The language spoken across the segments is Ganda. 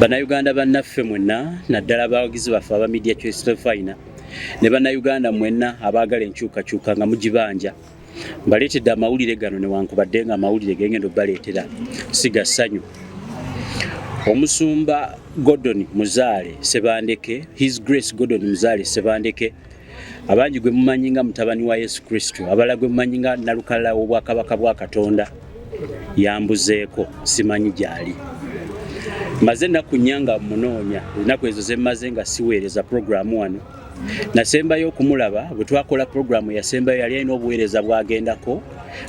Bannayuganda bannaffe mwenna naddala abawagizi baffe aba Media Choice Final ne bannayuganda mwenna abaagala enkyukakyuka nga mugibanja mbaleetedde amawulire gano newankubadde nga amawulire gengenda obbaleetera siga ssanyu. Omusumba Gordon Muzaale Sebandeke, His Grace Gordon Muzaale Sebandeke, abangi gwe mumanyi nga mutabani wa Yesu Kristo, abala gwe mumanyi nga Nnalukalala w'Obwakabaka bwa Katonda, yambuzeeko simanyi gy'ali. Maze ennaku nnyanga munoonya, ennaku ezo ze mmaze nga siweereza puroguramu wano. Nasembayo okumulaba bwe twakola puroguramu yasembayo yali alina obuweereza bwagendako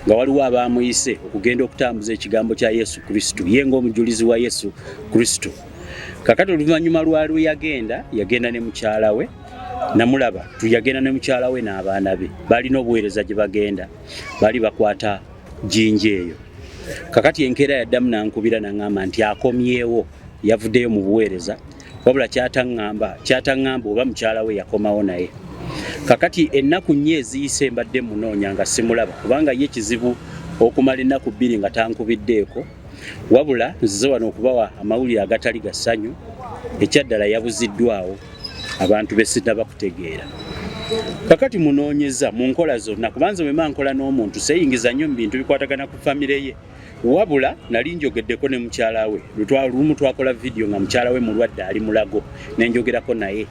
nga waliwo abaamuyise okugenda okutambuza ekigambo kya Yesu Kristo, ye ng'omujulizi wa Yesu Kristo. Kakati oluvannyuma lwalwe yagenda ne mukyala we, namulaba tuyagenda ne mukyala we n'abaana be, balina obuweereza gye bagenda, bali bakwata jinja eyo. Kakati enkeera yaddamu nankubira naŋŋamba nti akomyewo, yavuddeyo mu buweereza, wabula kyataŋŋamba oba mukyala we yakomawo naye. Kakati ennaku nnyo eziyise mbadde munoonya nga simulaba, kubanga ye kizibu okumala ennaku 2 nga tankubiddeeko, wabula nzize wano okubawa amawulire agatali ga ssanyu. Ekyaddala yabuziddwawo, abantu be sinnaba kutegeera. Kakati munoonyeza mu nkola zonna, kubanza bwe nkola n'omuntu seeyingiza nnyo mu bintu bikwatagana ku famire ye, wabula nali njogeddeko ne mukyala we. Lumu twakola vidiyo nga mukyala we mulwadde ali Mulago, ne njogerako naye.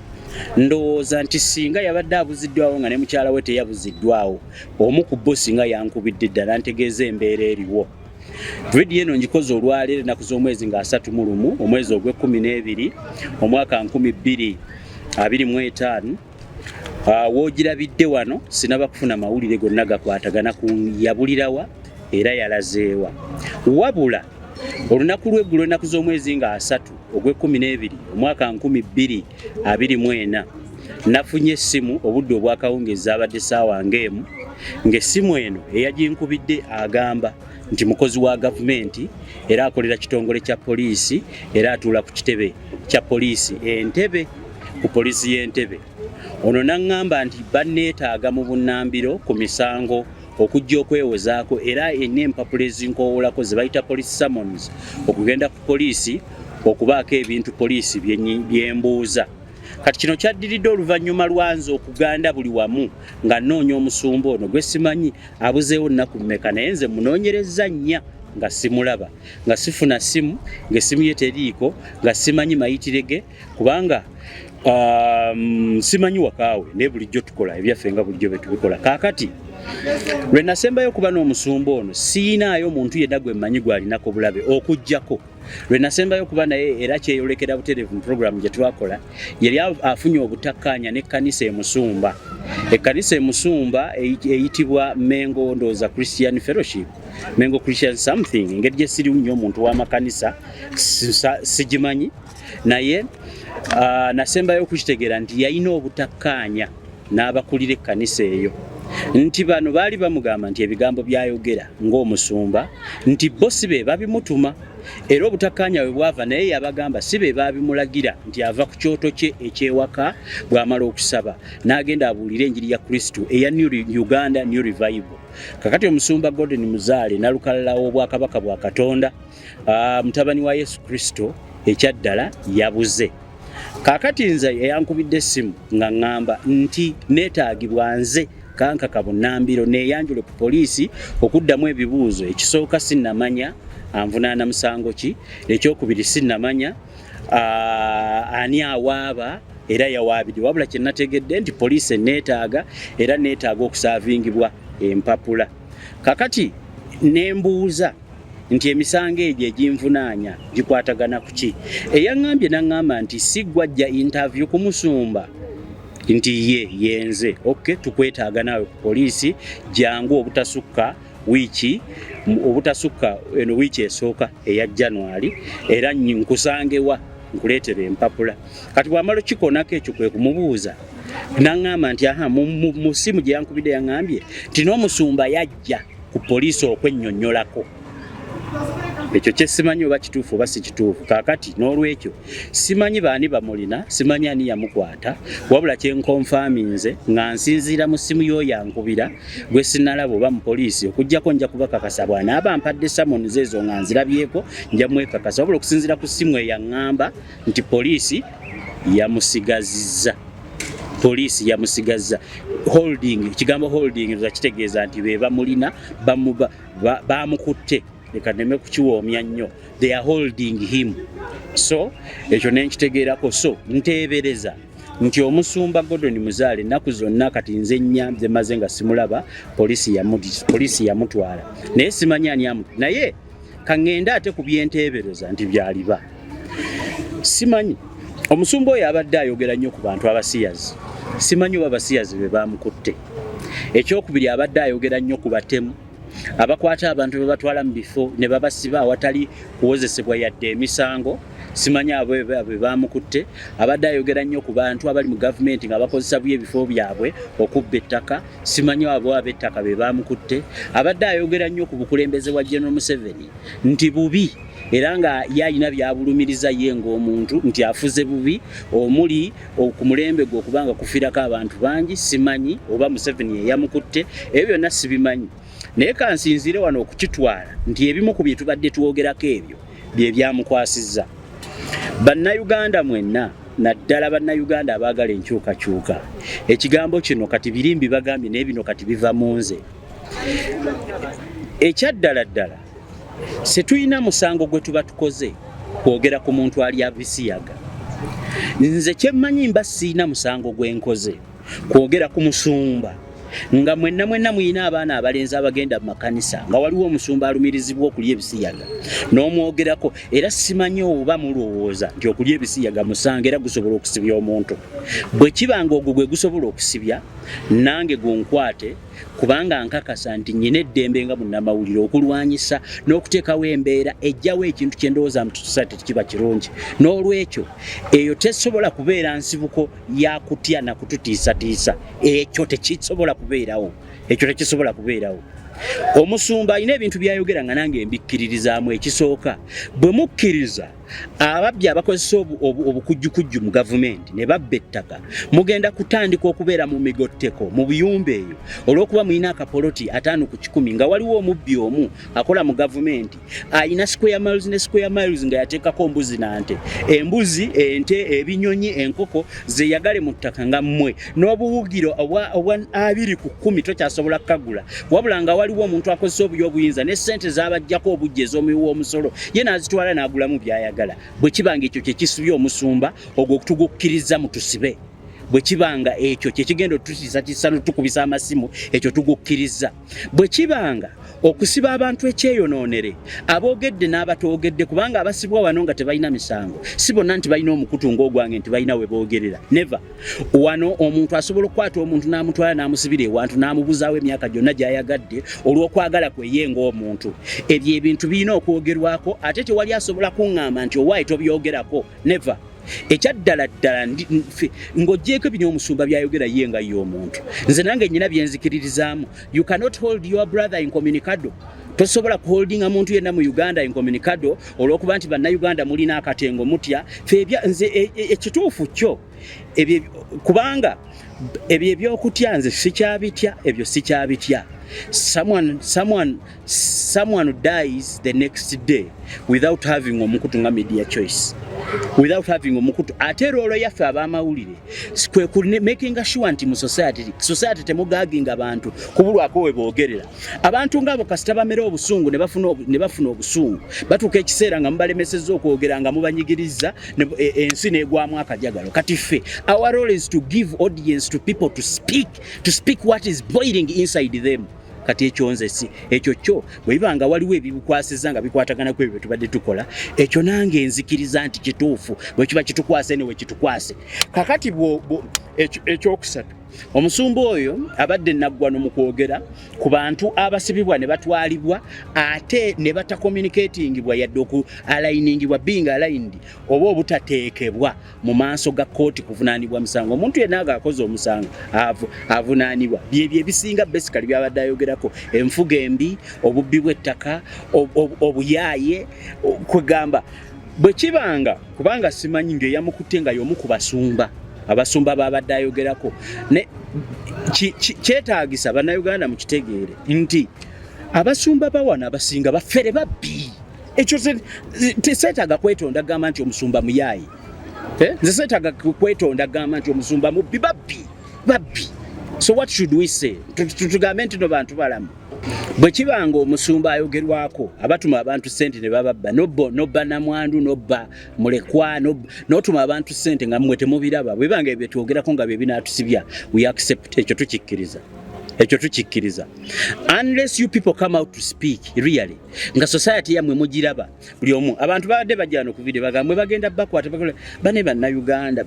Ndowooza nti singa yabadde abuziddwawo nga ne mukyala we teyabuziddwawo, omu ku bo singa yankubidde ddala ntegeeza embeera eriwo. Vidiyo eno ngikoze olwaleero ennaku z'omwezi nga 31 omwezi ogw'E12 omwaka 2025. Woogirabidde wano sinaba kufuna mawulire gonna gakwatagana ku yabulirawa era yalazeewa, wabula olunaku lw'eggulo ennaku z'omwezi nga 3 ogw'E12 omwaka 2024 nafunye essimu obudde obwakawungeza abadde ssaawa ng'emu, ng'essimu eno eyaginkubidde agamba nti mukozi wa gavumenti era akolera kitongole kya poliisi era atuula ku kitebe kya poliisi Entebbe, ku poliisi y'Entebbe. Ono naŋŋamba nti banneetaaga mu bunnambiro ku misango okujja okwewozaako era n'empapula ezinkoowolako ze bayita police summons okugenda ku poliisi okubaako ebintu poliisi byembuuza. Kati kino kyaddiridde oluvannyuma lwanze okuganda buli wamu nga nnoonya omusumba ono gwe simanyi abuzeewo nnaku mmeka, naye nze munoonyereza nnya nga simulaba, nga sifuna simu, ng'essimu ye teriiko, nga simanyi mayitire ge, kubanga simanyi wakaawe naye bulijjo tukola ebyaffe nga bulijjo betubikola. Kaakati lwe nasembayo okuba n'omusumba ono siinaayo muntu yenna gwe mmanyi gwalinako bulabe okuggyako lwe nasembayo okuba naye era kyeyolekera butereevu mu puroguramu gye twakola, yali afunye obutakkaanya n'ekkanisa emusumba. Ekkanisa emusumba eyitibwa Mengo Ndooza Christian Fellowship, Mengo Christian something, engeri gye sirimu nnyo omuntu w'amakanisa sigimanyi, naye nasembayo okukitegeera nti yalina obutakkaanya n'abakulira ekkanisa eyo, nti bano baali bamugamba nti ebigambo byayogera ng'omusumba nti bo si be babimutuma, era obutakkaanya bwe bwava naye yabagamba si be babimulagira, nti ava ku kyoto kye ekyewaka bw'amala okusaba n'agenda abuulira enjiri ya Kristo eya Uganda New Revival. Kakati omusumba Gordon Muzaale Nnalukalala w'Obwakabaka bwa Katonda, mutabani wa Yesu Kristo, ekyaddala yabuze. Kaakati nze eyankubidde essimu nga ŋŋamba nti neetaagibwa nze kankaka bunnambiro neeyanjule ku poliisi okuddamu ebibuuzo. Ekisooka sinnamanya anvunaana musango ki, ekyokubiri sinnamanya ani awaaba era yawaabidde, wabula kye nategedde nti poliisi neetaaga era neetaaga okusaavingibwa empapula. Kakati nembuuza nti emisango egyo eginvunaanya gikwatagana ku ki? Eyaŋŋambye naŋŋamba nti si gwajja interview ku musumba, nti yenze. Okay, tukwetaaga naawe ku poliisi jangu obutasukka wiiki esooka eya January era nkusangewa nkuleetera empapula. Kati bw'amala okikonako ekyo kwe kumubuuza, naŋŋamba nti mu ssimu gye yankubidde yaŋŋambye nti n'omusumba yajja ku poliisi okwennyonnyolako ekyo kyesimanyi oba kituufu oba si kituufu. Kaakati n'olwekyo simanyi baani bamulina, simanyi ani yamukwata, wabula kyenkonfaaminze nga nsinziira mu ssimu y'oyankubira gwe sinalaba oba mu poliisi okuggyako nja kubakakasa bw'anaaba mpadde summons ezo nga nzirabyeko nja mwekakasa, wabula okusinziira ku ssimu eyaŋŋamba nti poliisi yamusigazizza. Poliisi yamusigazza holding, ekigambo holding kitegeeza nti be bamulina bamukutte. Leka nneme kukiwoomya nnyo, they are holding him. So ekyo nenkitegeerako. So nteebereza nti omusumba Gordon Muzaale ennaku zonna kati nze nnyambye maze nga simulaba, poliisi yamutwala naye simanyi ani naye kaŋŋenda ate ku byenteebereza nti byaliba simanyi. Omusumba oyo abadde ayogera nnyo ku bantu abasiyazi, simanyi oba abasiyazi be bamukutte. Ekyokubiri abadde ayogera nnyo ku batemu abakwata abantu be batwala mu bifo ne babasiba awatali kuwozesebwa yadde emisango, simanyi abo be bamukutte. Abadde ayogera nnyo ku bantu abali mu gavumenti nga bakozesa buye ebifo byabwe okubba ettaka, simanyi abo ab'ettaka be bamukutte. Abadde ayogera nnyo ku bukulembeze bwa General Museveni nti bubi era nga yalina byabulumiriza ye ng'omuntu nti afuze bubi omuli ku mulembe gwe okubanga kufiirako abantu bangi, simanyi oba Museveni yeyamukutte, ebyo byonna sibimanyi. Naye kansinzire wano okukitwala nti ebimu ku bye tubadde twogerako ebyo bye byamukwasizza. Bannayuganda mwenna, naddala bannayuganda abaagala enkyukakyuka, ekigambo kino kati birimbi bagambye naye bino kati biva mu nze. Ekyaddala ddala setulina musango gwe tuba tukoze kwogera ku muntu ali abisiyaga. Nze kyemmanyi mba siina musango gwe nkoze kwogera ku musumba nga mwenna muyina abaana abalenzi abagenda mu makanisa nga waliwo omusumba alumirizibwa okulya ebisiyaga n'omwogerako, era simanyi oba mulowooza nti okulya ebisiyaga musango era gusobola okusibya omuntu. Bwe kibanga ogwo gwe gusobola okusibya, nange gunkwate kubanga nkakasa nti nyina eddembe nga munnamawulire okulwanyisa n'okuteekawo embeera ejjawo ekintu kye ndowooza mu society tekiba kirungi. N'olwekyo eyo tesobola kubeera nsibuko ya kutya na kututiisatiisa, ekyo tekisobola kubeerawo, ekyo tekisobola kubeerawo. Omusumba alina ebintu byayogera nga nange mbikkiririzaamu. Ekisooka, bwe mukkiriza ababbi abakozesa obukujjukujju mu gavumenti ne babba ettaka, mugenda kutandika okubeera mu migotteko mu buyumba eyo olw'okuba mulina akapoloti 5 ku 10 nga waliwo omubbi omu akola mu gavumenti alina square miles ne square miles nga yateekako mbuzi nante, embuzi, ente, ebinyonyi, enkoko zeyagale mu ttaka nga mmwe n'obuwugiro obwa 20 ku 10 tokyasobola kukagula, wabula nga waliwo omuntu akozesa obuyi obuyinza ne ssente z'abajjako obujja ez'omuwi w'omusolo ye n'azitwala n'agulamu by'ayagala. Bwe kibanga ekyo kye kisibya omusumba ogwo tugukkiriza mu tusibe. Bwe kibanga ekyo kye kigenda otutiisatiisa n'otukubisa amasimu, ekyo tugukkiriza. Bwe kibanga okusiba abantu ekyeyonoonere, aboogedde n'abatoogedde, kubanga abasibwa wano nga tebalina misango si bonna nti balina omukutu ng'ogwange nti balina we boogerera. Never. Wano omuntu asobola okukwata omuntu n'amutwala n'amusibira ewantu n'amubuzaawo emyaka gyonna gy'ayagadde olw'okwagala kwe ye ng'omuntu. Ebyo ebintu birina okwogerwako, ate tewali asobola kuŋŋamba nti owaayi tobyogerako. Never. Ekyaddala ddala ng'oggyeko bino omusumba byayogera ye nga ye omuntu. Nze nange nnyina bye nzikiririzaamu. You cannot hold your brother incommunicado. Tosobola kuholdinga muntu yenna mu Uganda incommunicado olw'okuba nti bannayuganda mulina akatengo mutya. Nze ekituufu kyo kubanga ebyo ebyokutya nze sikyabitya, ebyo sikyabitya. Someone dies the next day without having omukutu nga media choice, without having omukutu. Ate roolo yaffe ab'amawulire kwe making sure nti mu society temugaginga abantu kubulwako we boogerera. Abantu ng'abo kasita bamera obusungu ne bafuna obusungu, batuuka ekiseera nga mubalemesezza okwogera nga mubanyigiriza ensi n'egwamu akajagalo. Kati ffe our role is to give audience to people to speak what is boiling inside them. Kati ekyo nze si ekyo kyo bwe bibanga waliwo ebibukwasiza nga bikwatagana ku ebyo tubadde tukola, ekyo nange nzikiriza nti kituufu bwe kiba kitukwase ne we kitukwase. Kakati ekyokusatu omusumba oyo abadde naggwano mu kwogera ku bantu abasibibwa ne batwalibwa ate ne bata communicatingibwa yadde oku aliningibwa being aligned oba obutateekebwa mu maaso ga kooti kuvunaanibwa musango. Omuntu yenna akoze omusango avunaanibwa. Byebyo ebisinga basically byabadde ayogerako: enfuga embi, obubbi bw'ettaka, obuyaaye, kwegamba bwe kibanga kubanga simanyi ng'eyamukutte nga y'omu ku basumba. Abasumba babadde ayogerako ne kyetaagisa bannayuganda mu kitegeere nti abasumba bawana abasinga baffere babbi. Ekyo teseetaaga kwetonda gamba nti omusumba muyaayi. Nze seetaaga kwetonda gamba nti omusumba mubbi babbi. So what should we say? Tugambe nti no bantu balamu. Bwe kibanga omusumba ayogerwako abatuma abantu sente ne bababba nobba namwandu nobba mulekwa n'otuma abantu sente nga mmwe temubiraba. Bwe banga ebyo twogerako nga bye binaatusibya, we accept. Ekyo tukikkiriza. Unless you people come out to speak really nga society yamwe mugiraba buli omu. Abantu babadde bajjano ku video bagambwe bagenda bakwata bane bannayuganda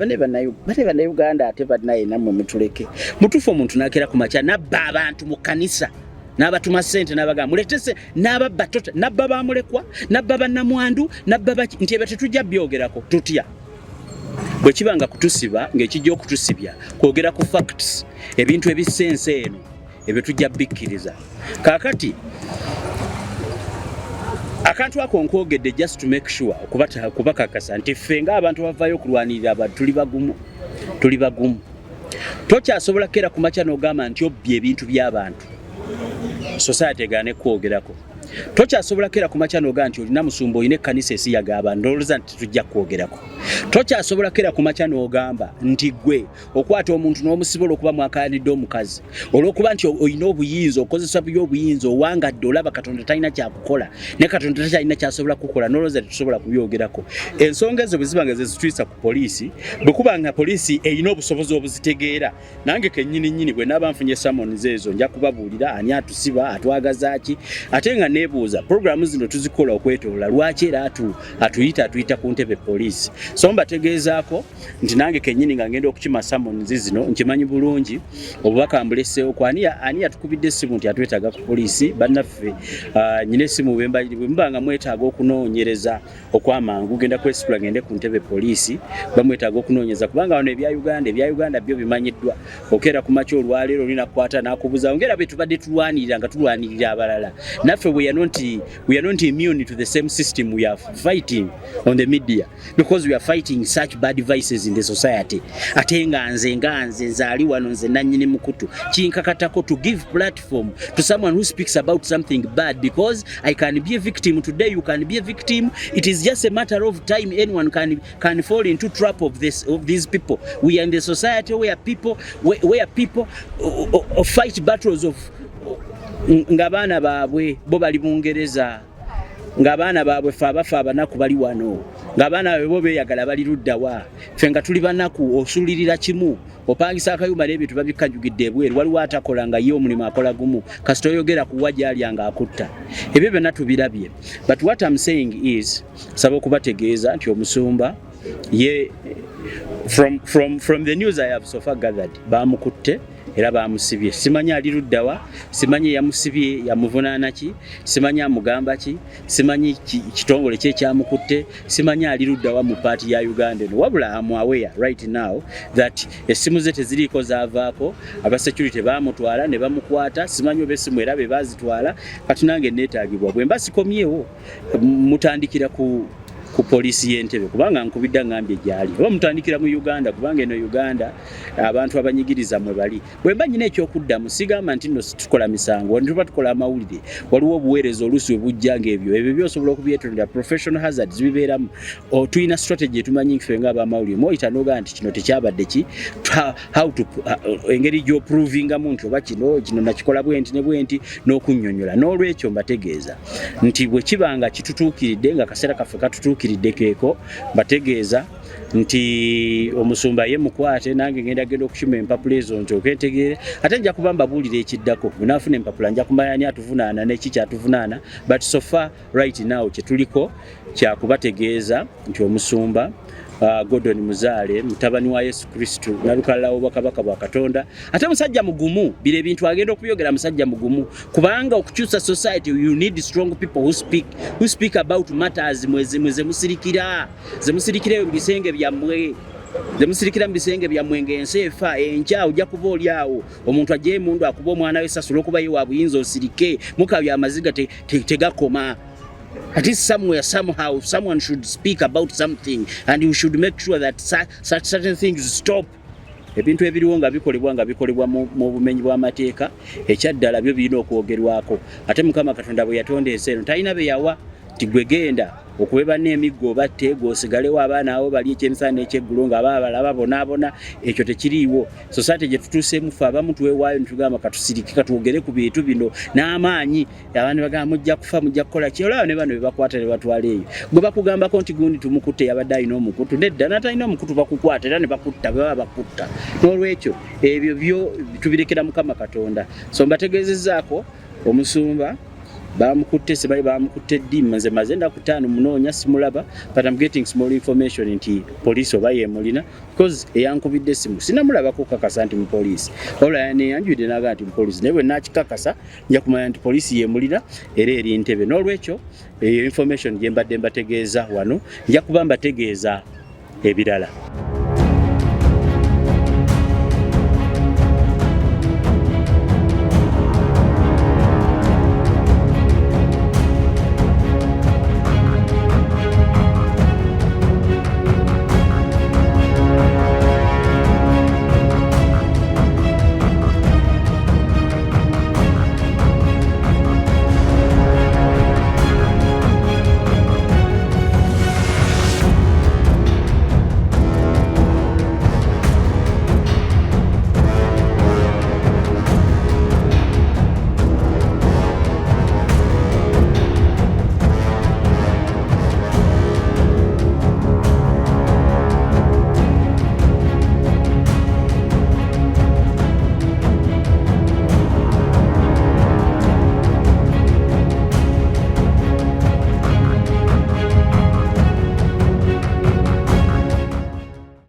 ate bannaye nammwe mutuleke. Mutuufu omuntu nakera ku makya nabba abantu mu kanisa n'abatuma sente n'abagamba muletese n'ababba nabba bamulekwa nabba bannamwandu nabba nti ebyo tetujja byogerako tutya. Bwe kibanga kutusiba ng'ekijja okutusibya kwogera ku facts ebintu ebisense eno ebyo tujja bikkiriza. Kaakati akantu ako nkwogedde just to make sure kubakakasa nti ffe ng'abantu bavaayo okulwanirira abantu tuli bagumu. Tokyasobola kera ku makya n'ogamba nti obbye ebintu by'abantu society egaane kwogerako. Tokyasobola kera ku makya n'ogamba nti olina musumba olina ekkanisa esiyaga abantu ndowooza nti tujja kwogerako. Tokyasobola kera ku makya n'ogamba nti gwe okwata omuntu n'omusibola okuba mwakayanidde omukazi olw'okuba nti olina obuyinza okozesa by'obuyinza owangadde olaba Katonda talina kyakukola ne Katonda talina kyasobola kukola n'olowooza tetusobola kubyogerako. Ensonga ezo bwe zibanga ze zituyisa ku poliisi bwe kuba nga poliisi erina obusobozi obuzitegeera nange kennyini bwe naaba nfunye summons ezo nja kubabuulira ani atusiba atwagaza ki ate nga nebuuza programu zino tuzikola okwetoola lwaki era atuyita ku ntebe poliisi. So mbategeezaako nti nange kennyini nga ngenda okukima summons zino nkimanyi bulungi obubaka mbuleseewo ku ani yatukubidde essimu nti atwetaaga ku poliisi. Bannaffe nyina essimu bwe muba nga mwetaaga okunoonyereza okwamangu genda kwesitula ngende ku ntebe poliisi bamwetaaga okunoonyereza kubanga wano ebya Uganda byo bimanyiddwa. Okeera ku makya olwaleero olina kukwata n'akubuza ngera bwe tubadde tulwanirira nga tulwanirira abalala. Naffe we are not immune to the same system we are fighting on the media because we are fighting such bad vices in the society. Ate nga nze nzaali wano nze nannyini mukutu kinkakatako to give platform to someone who speaks about something bad because I can be a victim today, you can be a victim. It is just a matter of time anyone can fall into trap of these people. We are in the society where people fight battles of ng'abaana baabwe bo bali Bungereza, ng'abaana baabwe fe abafa abanaku bali wano, ng'abaana baabwe bo beeyagala bali luddawa, ffe nga tuli banaku osuulirira kimu opangisa akayumba n'ebintu babikajjugidde ebweru waliwo atakola nga ye omulimu akola gumu kasita oyogera ku wajjali nga akutta. Ebyo byonna tubirabye. But what I'm saying is saba okubategeeza nti omusumba ye from the news I have so far gathered bamukutte era bamusibye. Simanyi ali luddawa, simanyi yamusibye yamuvunaana ki, simanyi amugamba ki, simanyi kitongole kye kyamukutte, simanyi ali luddawa mu party ya Uganda no. Wabula am aware right now that essimu ze teziriiko zaavaako, aba security baamutwala ne bamukwata, simanyi oba essimu era be baazitwala kati nange neetaagibwa. Bwe mba sikomyewo mutandikira ku poliisi y'Entebbe kubanga nkubidda ngambye gyali oba mutandikira mu Uganda kubanga eno Uganda abantu abanyigiriza mwe bali. Bwe mba nyina ekyokuddamu sigamba nti nno tukola misango tuba tukola amawulire waliwo obuweereza oluusi we bujja ng'ebyo byosobola okubyetonda professional hazards bibeeramu. Tulina strategy etumanyi ffe ng'abamawulire moyita n'ogamba nti kino tekyabadde ki how to engeri gy'oprovingamu nti oba kino nakikola bwenti ne bwenti n'okunnyonnyola. N'olwekyo mbategeeza nti bwe kibanga kitutuukiridde nga kaseera kaffe katutuukiridde keeko bategeeza nti omusumba ye mukwate nange ngenda okushima empapula ezo njoke ntegeere ate nja kuba mbabuulira ekiddako munaafuna empapula nja kumanya ani atuvunaana n'eki kyatuvunaana but so far right now kyetuliko kyakubategeeza nti omusumba Gordon Muzaale mutabani wa Yesu Kristo nalukalalawo bakabaka bwa Katonda ate musajja mugumu bile bintu agenda okuyogera musajja mugumu kubanga okukyusa society you need strong people who speak about matters mweze musirikira bisenge byammwe zemusirikira mbisenge byammwe ngensefa encha ujja kuba oli awo omuntu ajje mundu akuba omwana we sasulo kuba ye wabuyinza osirike mukabya amaziga tegakoma. At least somewhere, somehow, someone should speak about something and you should make sure that such certain things stop. Ebintu ebiriwo nga bikolebwa mu bumenyi bw'amateeka ekyaddala byo birina okwogerwako ate Mukama Katonda bwe yatonda ensi eno talina be yawa tigwegenda okuweba n'emiggo batte gwosigalewo abaana abo bali ekyemisana ekyeggulo nga balaba bonaabona ekyo tekiriiwo society gye tutuuseemu ffe abamu tuweewaayo netugamba katusirike katwogere ku bintu bino n'amaanyi abantu bagamba mujja kufa mujja kukola ki olaba ne bano be bakwata ne batwala eyo gwe bakugambako nti gundi tumukutte yabadde alina omukutu nedda natalina omukutu bakukwata era ne bakutta bwe baba bakutta n'olwekyo ebyo byo tubirekera Mukama Katonda so mbategeezezzaako omusumba bamukutte sebali bamukutte ddimu nze mazenda kutaano munoonya simulaba but I'm getting small information nti police obaye mulina because eyankubidde simu sinamulaba ko kakasa nti mu police ola ne yanjudde naga nti mu police newe nakikakasa nja kumanya nti police ye mulina era eri Ntebe n'olwekyo information gye mbadde mbategeeza wano nja kuba mbategeeza ebirala.